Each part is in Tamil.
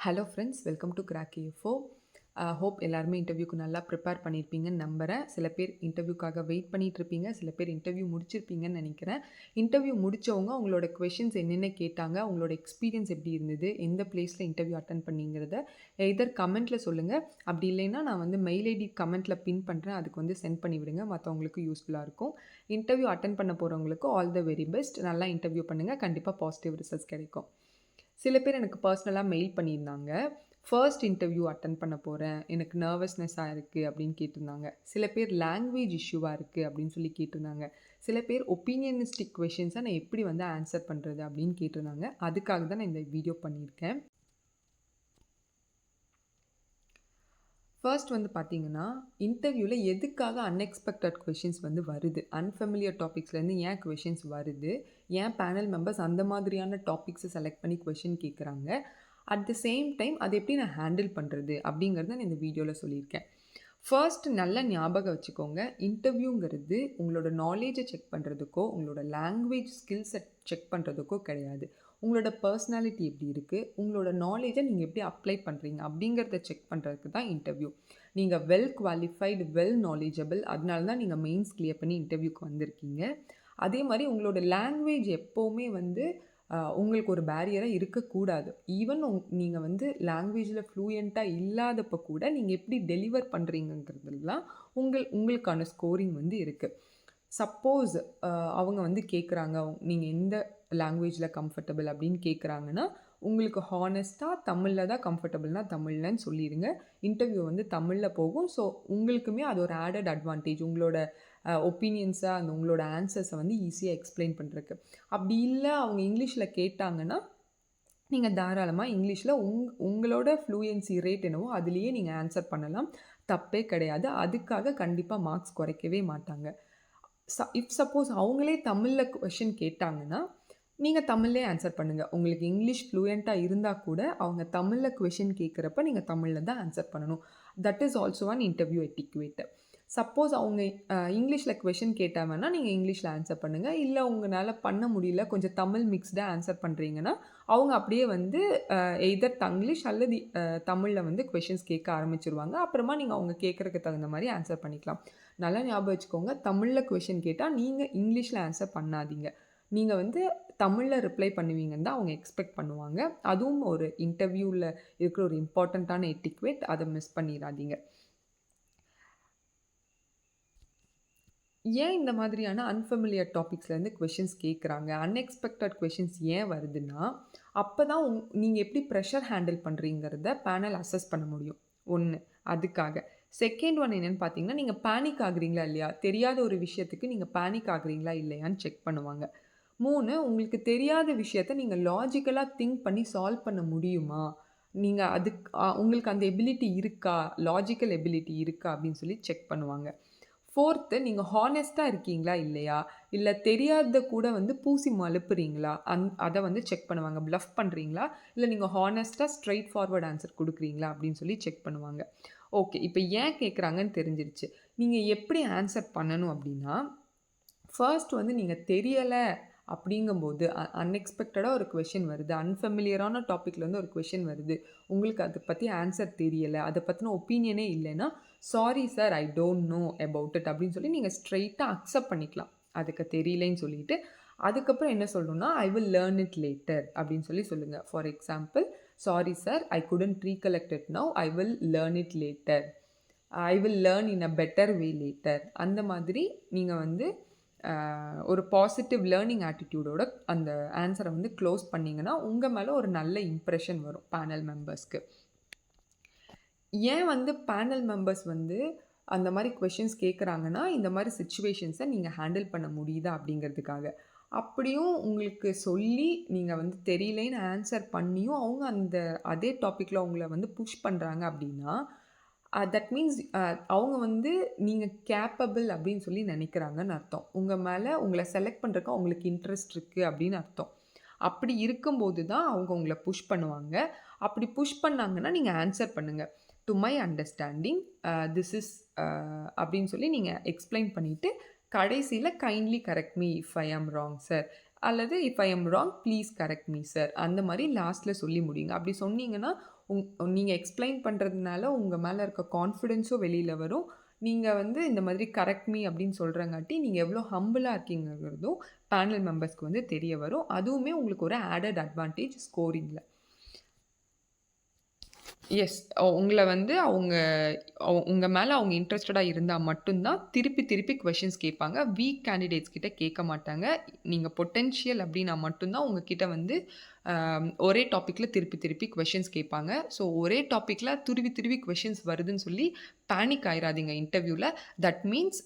Hello friends, welcome to crack A4. Hope எல்லாருமே இன்டர்வியூக்கு நல்லா ப்ரிப்பேர் பண்ணியிருப்பீங்கன்னு நம்புகிறேன். சில பேர் இன்டர்வியூக்காக வெயிட் பண்ணிகிட்ருப்பீங்க, சில பேர் இன்டர்வியூ முடிச்சிருப்பீங்கன்னு நினைக்கிறேன். இன்டர்வியூ முடித்தவங்க உங்களோட கொஷின்ஸ் என்னென்ன கேட்டாங்க, உங்களோட எக்ஸ்பீரியன்ஸ் எப்படி இருந்தது, எந்த பிளேஸில் இன்டர்வியூ அட்டன் பண்ணீங்கிறத எதர் கமெண்ட்டில் சொல்லுங்கள். அப்படி இல்லைன்னா நான் வந்து மெயில் ஐடி கமெண்ட்டில் பின் பண்ணுறேன், அதுக்கு வந்து சென்ட் பண்ணி விடுங்க. மற்றவங்களுக்கு யூஸ்ஃபுல்லாக இருக்கும். இன்டர்வியூ அட்டன் பண்ண போகிறவங்களுக்கு ஆல் த வெரி பெஸ்ட். நல்லா இன்டர்வியூ பண்ணுங்கள், கண்டிப்பாக பாசிட்டிவ் ரிசல்ட்ஸ் கிடைக்கும். சில பேர் எனக்கு பர்சனலாக மெயில் பண்ணியிருந்தாங்க. ஃபர்ஸ்ட் இன்டர்வியூ அட்டன் பண்ண போகிறேன், எனக்கு நர்வஸ்னஸ்ஸாக இருக்குது அப்படின்னு கேட்டிருந்தாங்க. சில பேர் லாங்குவேஜ் இஷ்யூவாக இருக்குது அப்படின்னு சொல்லி கேட்டிருந்தாங்க. சில பேர் ஒப்பீனியனிஸ்டிக் கொஷின்ஸை நான் எப்படி வந்து ஆன்சர் பண்ணுறது அப்படின்னு கேட்டிருந்தாங்க. அதுக்காக தான் நான் இந்த வீடியோ பண்ணியிருக்கேன். ஃபர்ஸ்ட் வந்து பார்த்தீங்கன்னா, இன்டர்வியூவில் எதுக்காக அன்எக்ஸ்பெக்டட் கொஷின்ஸ் வந்து வருது, அன்ஃபெமிலியர் டாபிக்ஸ்லேருந்து ஏன் கொஷின்ஸ் வருது, ஏன் பேனல் மெம்பர்ஸ் அந்த மாதிரியான டாபிக்ஸை செலக்ட் பண்ணி கொஷின் கேட்குறாங்க, அட் த சேம் டைம் அதை எப்படி நான் ஹேண்டில் பண்ணுறது அப்படிங்கிறத நான் இந்த வீடியோவில் சொல்லியிருக்கேன். ஃபர்ஸ்ட் நல்லா ஞாபகம் வச்சுக்கோங்க, இன்டர்வியூங்கிறது உங்களோட நாலேஜை செக் பண்ணுறதுக்கோ உங்களோட லாங்குவேஜ் ஸ்கில்ஸை செக் பண்ணுறதுக்கோ கிடையாது. உங்களோட பர்சனாலிட்டி எப்படி இருக்குது, உங்களோட நாலேஜை நீங்கள் எப்படி அப்ளை பண்ணுறீங்க அப்படிங்கிறத செக் பண்ணுறதுக்கு தான் இன்டர்வியூ. நீங்கள் வெல் குவாலிஃபைடு, வெல் நாலேஜபிள், அதனால தான் நீங்கள் மெயின்ஸ் கிளியர் பண்ணி இன்டர்வியூக்கு வந்திருக்கீங்க. அதே மாதிரி உங்களோட லாங்குவேஜ் எப்போவுமே வந்து உங்களுக்கு ஒரு பேரியராக இருக்கக்கூடாது. ஈவன் நீங்கள் வந்து லாங்குவேஜில் ஃப்ளூயண்ட்டாக இல்லாதப்போ கூட நீங்கள் எப்படி டெலிவர் பண்ணுறீங்கங்கிறதுலாம் உங்களுக்கான ஸ்கோரிங் வந்து இருக்குது. சப்போஸ் அவங்க வந்து கேட்குறாங்க, நீங்கள் எந்த லாங்குவேஜில் கம்ஃபர்டபுள் அப்படின்னு கேட்குறாங்கன்னா, உங்களுக்கு ஹானஸ்ட்டாக தமிழில் தான் கம்ஃபர்டபுள்னால் தமிழ்லன்னு சொல்லிடுங்க. இன்டர்வியூ வந்து தமிழில் போகும். ஸோ உங்களுக்குமே அது ஒரு ஆடட் அட்வான்டேஜ். உங்களோட ஒப்பீனியன்ஸை, அந்த உங்களோட ஆன்சர்ஸை வந்து ஈஸியாக எக்ஸ்பிளைன் பண்ணுறதுக்கு. அப்படி இல்லை அவங்க இங்கிலீஷில் கேட்டாங்கன்னா, நீங்கள் தாராளமாக இங்கிலீஷில் உங்களோட ஃப்ளூயன்சி ரேட் என்னவோ அதுலேயே நீங்கள் ஆன்சர் பண்ணலாம். தப்பே கிடையாது. அதுக்காக கண்டிப்பாக மார்க்ஸ் குறைக்கவே மாட்டாங்க. இஃப் சப்போஸ் அவங்களே தமிழில் கொஷின் கேட்டாங்கன்னா, நீங்கள் தமிழ்லேயே ஆன்சர் பண்ணுங்கள். உங்களுக்கு இங்கிலீஷ் ஃப்ளூயண்ட்டாக இருந்தால் கூட அவங்க தமிழில் கொஷின் கேட்குறப்ப நீங்கள் தமிழில் தான் ஆன்சர் பண்ணணும். That is also one interview எட்டிக்வேட். Suppose அவங்க இங்கிலீஷில் கொஷின் கேட்டால் வேணால் நீங்கள் இங்கிலீஷில் ஆன்சர் பண்ணுங்கள். இல்லை உங்களால் பண்ண முடியல, கொஞ்சம் தமிழ் மிக்ஸ்டாக ஆன்சர் பண்ணுறீங்கன்னா, அவங்க அப்படியே வந்து எய்தர் தங்கிலீஷ் அல்லது தமிழில் வந்து கொஷின்ஸ் கேட்க ஆரம்பிச்சிருவாங்க. அப்புறமா நீங்கள் அவங்க கேட்குறதுக்கு தகுந்த மாதிரி ஆன்சர் பண்ணிக்கலாம். நல்லா ஞாபகம் வச்சுக்கோங்க, தமிழில் கொஷின் கேட்டால் நீங்கள் இங்கிலீஷில் ஆன்சர் பண்ணாதீங்க. நீங்கள் வந்து தமிழில் ரிப்ளை பண்ணுவீங்கன்னு தான் அவங்க எக்ஸ்பெக்ட் பண்ணுவாங்க. அதுவும் ஒரு இன்டர்வியூவில் இருக்கிற ஒரு இம்பார்ட்டண்ட்டான எட்டிக்வேட். அதை மிஸ் பண்ணிடாதீங்க. ஏன் இந்த மாதிரியான அன்ஃபெமிலியர் டாபிக்ஸ்லேருந்து கொஷின்ஸ் கேட்குறாங்க, அன்எக்ஸ்பெக்டட் கொஷின்ஸ் ஏன் வருதுன்னா, அப்போ தான் நீங்கள் எப்படி ப்ரெஷர் ஹேண்டில் பண்ணுறீங்கிறத பேனல் அசஸ் பண்ண முடியும். ஒன்று அதுக்காக. செகண்ட் ஒன் என்னென்னு பார்த்தீங்கன்னா, நீங்கள் பேனிக் ஆகுறீங்களா இல்லையா, தெரியாத ஒரு விஷயத்துக்கு நீங்கள் பேனிக் ஆகுறீங்களா இல்லையான்னு செக் பண்ணுவாங்க. 3 உங்களுக்கு தெரியாத விஷயத்த நீங்கள் லாஜிக்கலாக திங்க் பண்ணி சால்வ் பண்ண முடியுமா, நீங்கள் அதுக்கு உங்களுக்கு அந்த எபிலிட்டி இருக்கா, லாஜிக்கல் எபிலிட்டி இருக்கா அப்படின்னு சொல்லி செக் பண்ணுவாங்க. 4த்து நீங்கள் ஹானஸ்ட்டாக இருக்கீங்களா இல்லையா, இல்லை தெரியாத கூட வந்து பூசி மழுப்புறீங்களா, அதை வந்து செக் பண்ணுவாங்க. ப்ளஃப் பண்ணுறீங்களா, இல்லை நீங்கள் ஹானஸ்ட்டாக ஸ்ட்ரைட் ஃபார்வர்ட் ஆன்சர் கொடுக்குறீங்களா அப்படின்னு சொல்லி செக் பண்ணுவாங்க. ஓகே, இப்போ ஏன் கேட்குறாங்கன்னு தெரிஞ்சிருச்சு. நீங்கள் எப்படி ஆன்சர் பண்ணணும் அப்படின்னா, ஃபர்ஸ்ட் வந்து நீங்கள் தெரியலை அப்படிங்கும்போது அன்எக்ஸ்பெக்டடாக ஒரு கொஷின் வருது, அன்ஃபெமிலியரான டாப்பிக்லேருந்து ஒரு கொஷின் வருது, உங்களுக்கு அதை பற்றி ஆன்சர் தெரியலை, அதை பற்றின ஒப்பீனியனே இல்லைன்னா, sorry sir I don't know about it அப்படின்னு சொல்லி நீங்கள் ஸ்ட்ரெயிட்டாக அக்செப்ட் பண்ணிக்கலாம். அதுக்கு தெரியலைன்னு சொல்லிட்டு அதுக்கப்புறம் என்ன சொல்லணும்னா, I will learn it later அப்படின்னு சொல்லி சொல்லுங்கள். For example, sorry sir I couldn't recollect it now, I will learn it later, I will learn in a better way later. அந்த மாதிரி நீங்கள் வந்து ஒரு பாசிட்டிவ் லேர்னிங் ஆட்டிடியூடோட அந்த ஆன்சரை வந்து க்ளோஸ் பண்ணிங்கன்னா உங்கள் மேலே ஒரு நல்ல இம்ப்ரெஷன் வரும் பேனல் மெம்பர்ஸ்க்கு. ஏன் வந்து பேனல் மெம்பர்ஸ் வந்து அந்த மாதிரி கொஷின்ஸ் கேட்குறாங்கன்னா, இந்த மாதிரி சிச்சுவேஷன்ஸை நீங்கள் ஹேண்டில் பண்ண முடியுதா அப்படிங்கிறதுக்காக. அப்படியும் உங்களுக்கு சொல்லி நீங்கள் வந்து தெரியலேன்னு ஆன்சர் பண்ணியும் அவங்க அந்த அதே டாப்பிக்கில் அவங்கள வந்து புஷ் பண்ணுறாங்க அப்படின்னா, தட் மீன்ஸ் அவங்க வந்து நீங்கள் கேப்பபிள் அப்படின்னு சொல்லி நினைக்கிறாங்கன்னு அர்த்தம். உங்கள் மேலே உங்களை செலக்ட் பண்ணுறதுக்கு அவங்களுக்கு இன்ட்ரெஸ்ட் இருக்குது அப்படின்னு அர்த்தம். அப்படி இருக்கும்போது தான் அவங்க உங்களை புஷ் பண்ணுவாங்க. அப்படி புஷ் பண்ணாங்கன்னா நீங்கள் ஆன்சர் பண்ணுங்கள். To my understanding this is அப்படின்னு சொல்லி நீங்கள் எக்ஸ்பிளைன் பண்ணிவிட்டு கடைசியில் kindly correct me if I ஆம் ராங் சார், அல்லது if I am wrong please correct me sir, அந்த மாதிரி லாஸ்ட்டில் சொல்லி முடியுங்க. அப்படி சொன்னீங்கன்னா நீங்க எக்ஸ்ப்ளைன் பண்றதுனால உங்க மேல இருக்க கான்ஃபிடன்ஸும் வெளியில வரும். நீங்க வந்து இந்த மாதிரி கரெக்ட் மீ அப்படின்னு சொல்றங்காட்டி, நீங்க எவ்வளோ ஹம்பிளா இருக்கீங்கங்கிறதும் பேனல் மெம்பர்ஸ்க்கு வந்து தெரிய வரும். அதுவுமே உங்களுக்கு ஒரு ஆடட் அட்வான்டேஜ் ஸ்கோரிங்ல. எஸ். உங்கள வந்து உங்க மேல அவங்க இன்ட்ரஸ்டடா இருந்தா மட்டும் தான் திருப்பி திருப்பி கொஸ்டின்ஸ் கேட்பாங்க. வீக் கேண்டிடேட்ஸ் கிட்ட கேட்க மாட்டாங்க. நீங்க பொட்டன்ஷியல் அப்டின்னா மட்டும் தான் உங்ககிட்ட வந்து ஒரே டாபிக்ல திருப்பி திருப்பி கொஸ்டின்ஸ் கேட்பாங்க. ஸோ ஒரே டாபிக்ல துருவி துருவி கொஸ்டின்ஸ் வருதுன்னு சொல்லி பேனிக் ஆயிராதீங்க இன்டர்வியூல. தட் மீன்ஸ்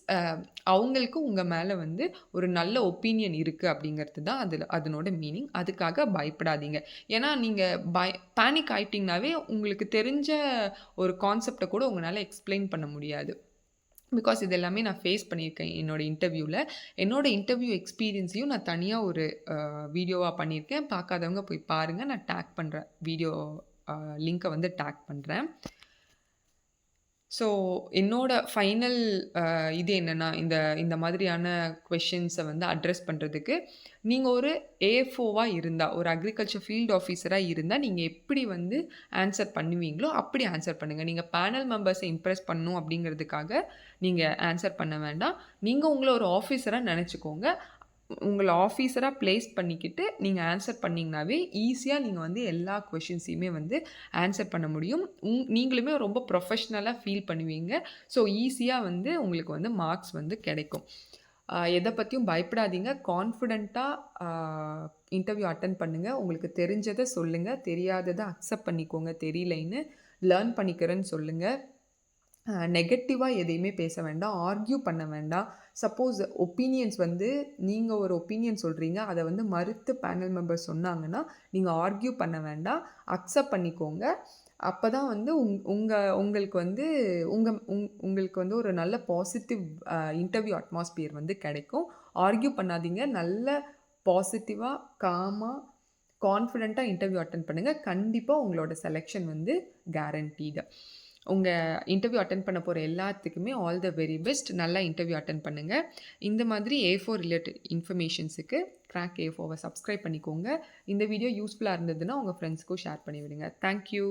அவங்களுக்கு உங்க மேல வந்து ஒரு நல்ல ஒப்பீனியன் இருக்கு அப்படிங்கிறது தான் அதனோட மீனிங். அதுக்காக பயப்படாதீங்க. ஏன்னா நீங்க பேனிக் ஆயிட்டீங்கனாவே உங்களுக்கு தெரிஞ்ச ஒரு கான்செப்ட்ட கூட உங்கனால எக்ஸ்ப்ளைன் பண்ண முடியாது. பிகாஸ் இது எல்லாமே நான் ஃபேஸ் பண்ணியிருக்கேன் என்னோட இன்டர்வியூல. என்னோட இன்டர்வியூ எக்ஸ்பீரியன்ஸையும் நான் தனியா ஒரு வீடியோவா பண்ணியிருக்கேன். பார்க்காதவங்க போய் பாருங்க. நான் டேக் பண்றேன். வீடியோ லிங்க்க வந்து டேக் பண்றேன். ஸோ என்னோட ஃபைனல் இது என்னன்னா, இந்த மாதிரியான கொஸ்டின்ஸ வந்து அட்ரஸ் பண்றதுக்கு, நீங்க ஒரு ஏஎஃப்ஓவா இருந்தா, ஒரு அக்ரிகல்ச்சர் ஃபீல்ட் ஆஃபீஸரா இருந்தா, நீங்க எப்படி வந்து ஆன்சர் பண்ணுவீங்களோ, அப்படி ஆன்சர் பண்ணுங்க. நீங்க பேனல் மெம்பர்ஸ இம்ப்ரெஸ் பண்ணணும் அப்படிங்கிறதுக்காக, நீங்க ஆன்சர் பண்ண வேண்டாம். நீங்க உங்கள ஒரு ஆஃபீஸரா நெனச்சுக்கோங்க. உங்கள ஆஃபீஸரா பிளேஸ் பண்ணிக்கிட்டு, நீங்க ஆன்சர் பண்ணீங்கனாவே, ஈஸியா நீங்க வந்து எல்லா கொஸ்டின்ஸையுமே வந்து ஆன்சர் பண்ண முடியும். நீங்களுமே ரொம்ப ப்ரொஃபஷ்னலா ஃபீல் பண்ணுவீங்க. ஸோ, ஈஸியா வந்து உங்களுக்கு வந்து மார்க்ஸ் வந்து கிடைக்கும். எத பத்தியும் பயப்படாதீங்க. கான்ஃபிடென்ட்டா அ இன்டர்வியூ அட்டெண்ட் பண்ணுங்க. உங்களுக்கு தெரிஞ்சத சொல்லுங்க. தெரியாதத அக்செப்ட் பண்ணிக்கோங்க தெரியலைன்னு. லேர்ன் பண்ணிக்கிறேன்னு சொல்லுங்க. நெகட்டிவா எதையுமே பேச வேண்டாம். ஆர்க்யூ பண்ண வேண்டாம். சப்போஸ் ஒப்பீனியன்ஸ் வந்து நீங்க ஒரு ஒப்பீனியன் சொல்றீங்க. அத வந்து மறுத்து பேனல் மெம்பர்ஸ் சொன்னாங்கன்னா, நீங்க ஆர்க்யூ பண்ண வேண்டாம். அக்செப்ட் பண்ணிக்கோங்க. அப்பதான் வந்து உங்களுக்கு வந்து உங்களுக்கு வந்து ஒரு நல்ல பாசிட்டிவ் இன்டர்வியூ அட்மாஸ்பியர் வந்து கிடைக்கும். ஆர்க்யூ பண்ணாதீங்க. நல்ல பாசிட்டிவா, காமா, கான்ஃபிடென்ட்டா இன்டர்வியூ அட்டெண்ட் பண்ணுங்க. கண்டிப்பா உங்களோட செலக்ஷன் வந்து கேரண்டீடு. உங்க இன்டர்வியூ அட்டெண்ட் பண்ண போற எல்லாத்துக்குமே ஆல் த வெரி பெஸ்ட். நல்லா இன்டர்வியூ அட்டெண்ட் பண்ணுங்க. இந்த மாதிரி A4 ரிலேட்டட் இன்ஃபர்மேஷன்ஸுக்கு கிராக் A4வ சப்ஸ்கிரைப் பண்ணிக்கோங்க. இந்த வீடியோ யூஸ்ஃபுல்லா இருந்ததுன்னா, உங்க ஃப்ரெண்ட்ஸ்க்கும் ஷேர் பண்ணி விடுங்க. Thank you.